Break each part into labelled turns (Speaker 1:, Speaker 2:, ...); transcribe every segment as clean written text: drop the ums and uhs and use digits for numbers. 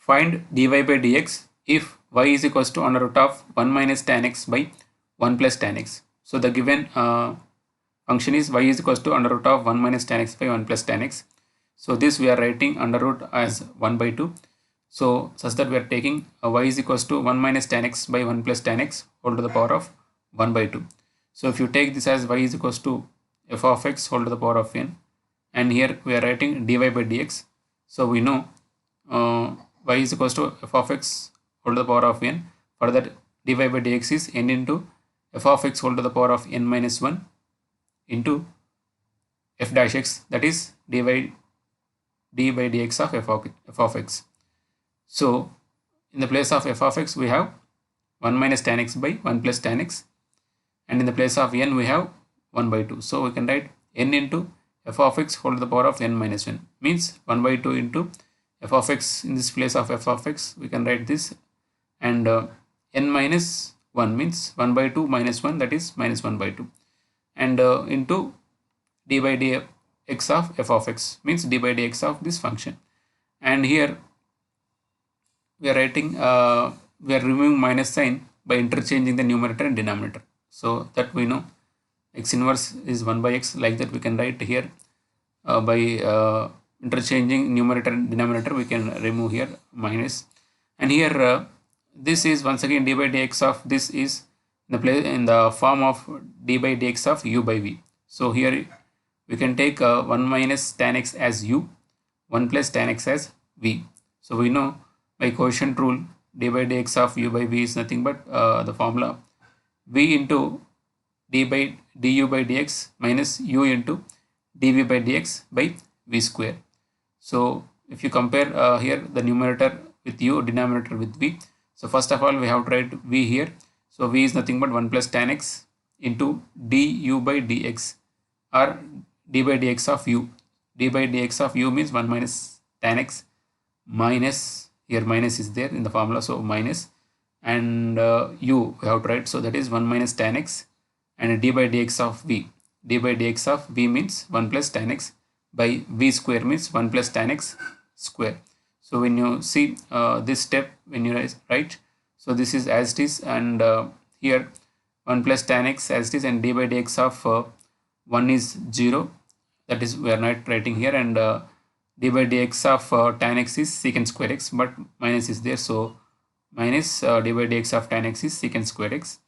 Speaker 1: find dy by dx if y is equals to under root of 1 minus tan x by 1 plus tan x. So the given function is y is equals to under root of 1 minus tan x by 1 plus tan x. So this we are writing under root as 1 by 2. So such that we are taking y is equals to 1 minus tan x by 1 plus tan x whole to the power of 1 by 2. So if you take this as y is equals to f of x whole to the power of n, and here we are writing dy by dx. So we know y is equals to f of x whole to the power of n. For that, dy by dx is n into f of x whole to the power of n minus 1 into f dash x, that is d by dx of f of x. So in the place of f of x we have 1 minus tan x by 1 plus tan x, and in the place of n we have 1 by 2. So we can write n into f of x whole to the power of n minus 1, means 1 by 2 into f of x. In this place of f of x we can write this, and n minus 1 means 1 by 2 minus 1, that is minus 1 by 2, and into d by dx of f of x, means d by dx of this function. And here we are writing we are removing minus sign by interchanging the numerator and denominator, so that we know x inverse is 1 by x. Like that we can write here by interchanging numerator and denominator, we can remove here minus. And here this is once again d by dx of this is in the form of d by dx of u by v. So here we can take 1 minus tan x as u, 1 plus tan x as v. So we know by quotient rule d by dx of u by v is nothing but the formula v into d by du by dx minus u into dv by dx by v square. So if you compare here the numerator with u, denominator with v. So first of all we have to write v here. So v is nothing but 1 plus tan x into du by dx, or d by dx of u. D by dx of u means 1 minus tan x minus, here minus is there in the formula, so minus, and u we have to write, so that is 1 minus tan x, and d by dx of v. D by dx of v means 1 plus tan x by v square means 1 plus tan x square. So when you see this step, when you write, so this is as it is, and here 1 plus tan x as it is, and d by dx of 1 is 0, that is we are not writing here, and d by dx of tan x is secant square x, but minus is there, so minus d by dx of tan x is secant square x,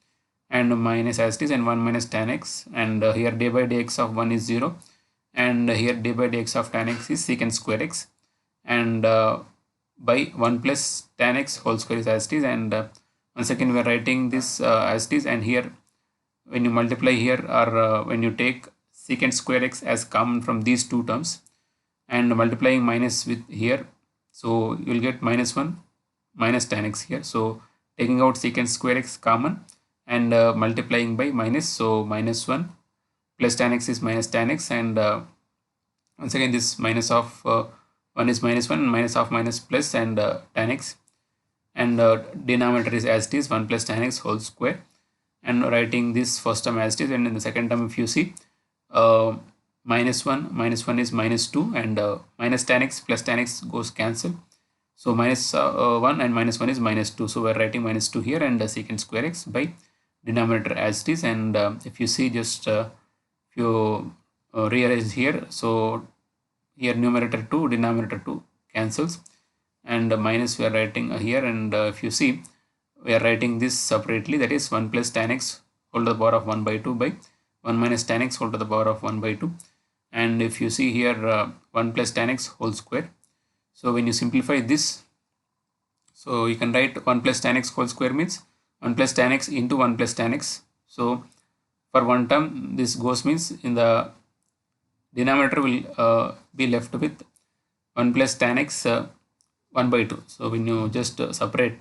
Speaker 1: and minus as it is, and 1 minus tan x, and here d by dx of 1 is 0, and here d by dx of tan x is secant square x, and by 1 plus tan x whole square is as it is, and once again we are writing this as it is, and here when you multiply here, or when you take secant square x as common from these two terms and multiplying minus with here, so you will get minus 1 minus tan x here. So taking out secant square x common and multiplying by minus, so minus 1 plus tan x is minus tan x, and once again this minus of 1 is minus 1, minus of minus plus, and tan x, and denominator is as it is 1 plus tan x whole square, and writing this first term as it is, and in the second term if you see minus 1 is minus 2, and minus tan x plus tan x goes cancel, so minus 1 and minus 1 is minus 2, so we are writing minus 2 here, and secant square x by denominator as it is, and if you see just if you rearrange here, so here numerator 2 denominator 2 cancels, and minus we are writing here, and if you see we are writing this separately, that is 1 plus tan x whole to the power of 1 by 2 by 1 minus tan x whole to the power of 1 by 2, and if you see here 1 plus tan x whole square. So when you simplify this, so you can write 1 plus tan x whole square means 1 plus tan x into 1 plus tan x. So for one term this goes, means in the denominator will be left with 1 plus tan x 1 by 2. So when you just separate,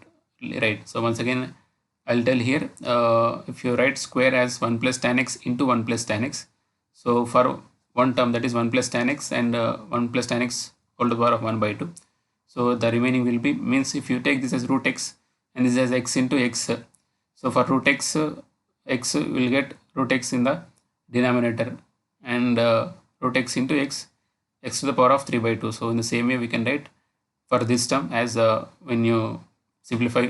Speaker 1: right, so once again I'll tell here, if you write square as 1 plus tan x into 1 plus tan x, so for one term, that is 1 plus tan x, and 1 plus tan x whole to the power of 1 by 2, so the remaining will be, means if you take this as root x and this as x into x, so for root x, x will get root x in the denominator, and root x into x, x to the power of 3 by 2. So in the same way we can write for this term as when you simplify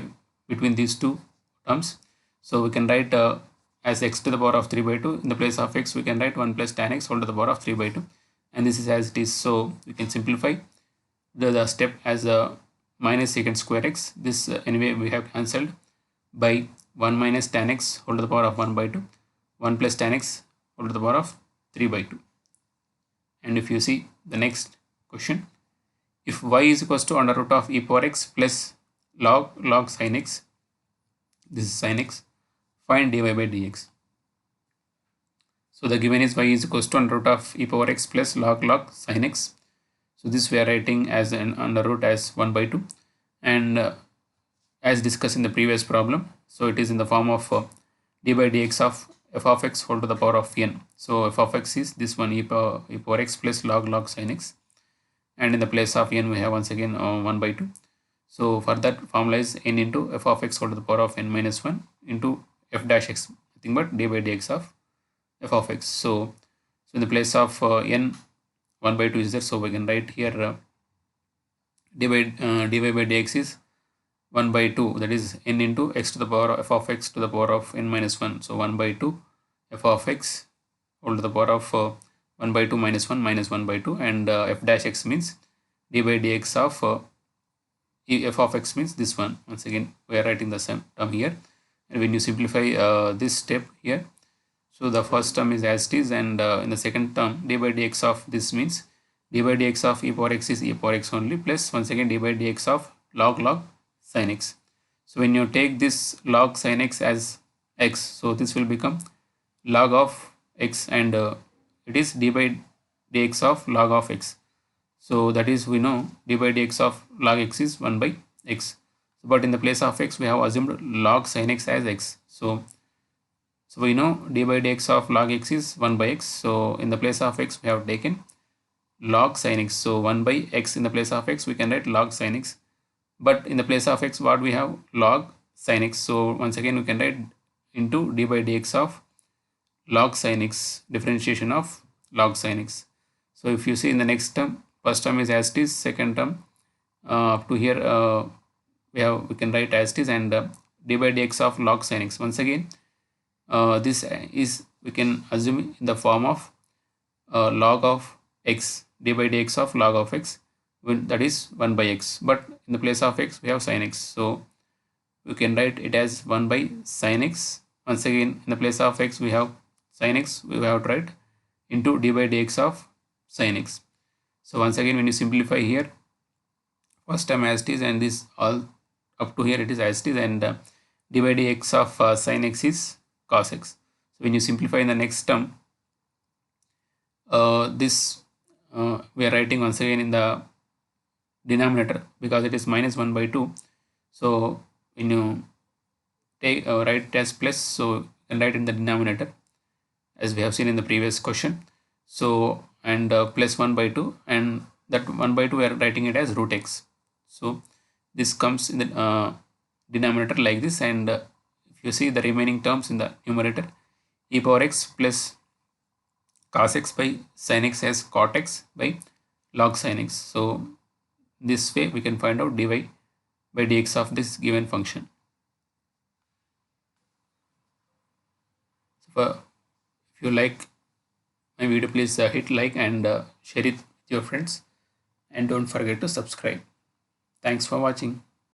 Speaker 1: between these two terms. So we can write as x to the power of 3 by 2. In the place of x, we can write 1 plus tan x whole to the power of 3 by 2. And this is as it is. So we can simplify the step as minus secant square x. This anyway we have cancelled by 1 minus tan x whole to the power of 1 by 2. 1 plus tan x whole to the power of 3 by 2. And if you see the next question, if y is equals to under root of e power x plus log sin x, this is sin x, find dy by dx. So the given is y is equals to under root of e power x plus log sin x. So this we are writing as an under root as 1 by 2, and as discussed in the previous problem, so it is in the form of d by dx of f of x whole to the power of n. So f of x is this one, e power x plus log sin x, and in the place of n we have once again 1 by 2. So for that formula is n into f of x whole to the power of n minus 1 into f dash x, nothing but d by dx of f of x. So in the place of n, 1 by 2 is there, so we can write here dy by dx is 1 by 2, that is n into x to the power of f of x to the power of n minus 1. So 1 by 2 f of x whole to the power of 1 by 2 minus 1 minus 1 by 2, and f dash x means d by dx of f of x means this one. Once again we are writing the same term here, and when you simplify this step here, so the first term is as it is, and in the second term d by dx of this means d by dx of e power x is e power x only, plus once again d by dx of log sin x. So when you take this log sin x as x, so this will become log of x, and it is d by dx of log of x. So that is, we know d by dx of log x is 1 by x, but in the place of x we have assumed log sin x as x. So we know d by dx of log x is 1 by x, so in the place of x we have taken log sin x. So 1 by x in the place of x we can write log sin x, but in the place of x what we have, log sin x. So once again we can write into d by dx of log sin x, differentiation of log sin x. So if you see in the next term, first term is as it is, second term up to here we can write as it is, and d by dx of log sin x. Once again this is, we can assume in the form of log of x, d by dx of log of x, that is 1 by x, but in the place of x we have sin x, so we can write it as 1 by sin x. Once again in the place of x we have sin x, we have to write into d by dx of sin x. So once again when you simplify here, first term as it is, and this all up to here it is as it is, and d by dx of sin x is cos x. So when you simplify in the next term, this we are writing once again in the denominator because it is minus 1 by 2. So when you take write it as plus, so you can write in the denominator as we have seen in the previous question. So and plus 1 by 2, and that 1 by 2 we are writing it as root x. So this comes in the denominator like this, and if you see the remaining terms in the numerator, e power x plus cos x by sin x as cot x by log sin x. So this way we can find out dy by dx of this given function. So if you like my video, please hit like and share it with your friends, and don't forget to subscribe. Thanks for watching.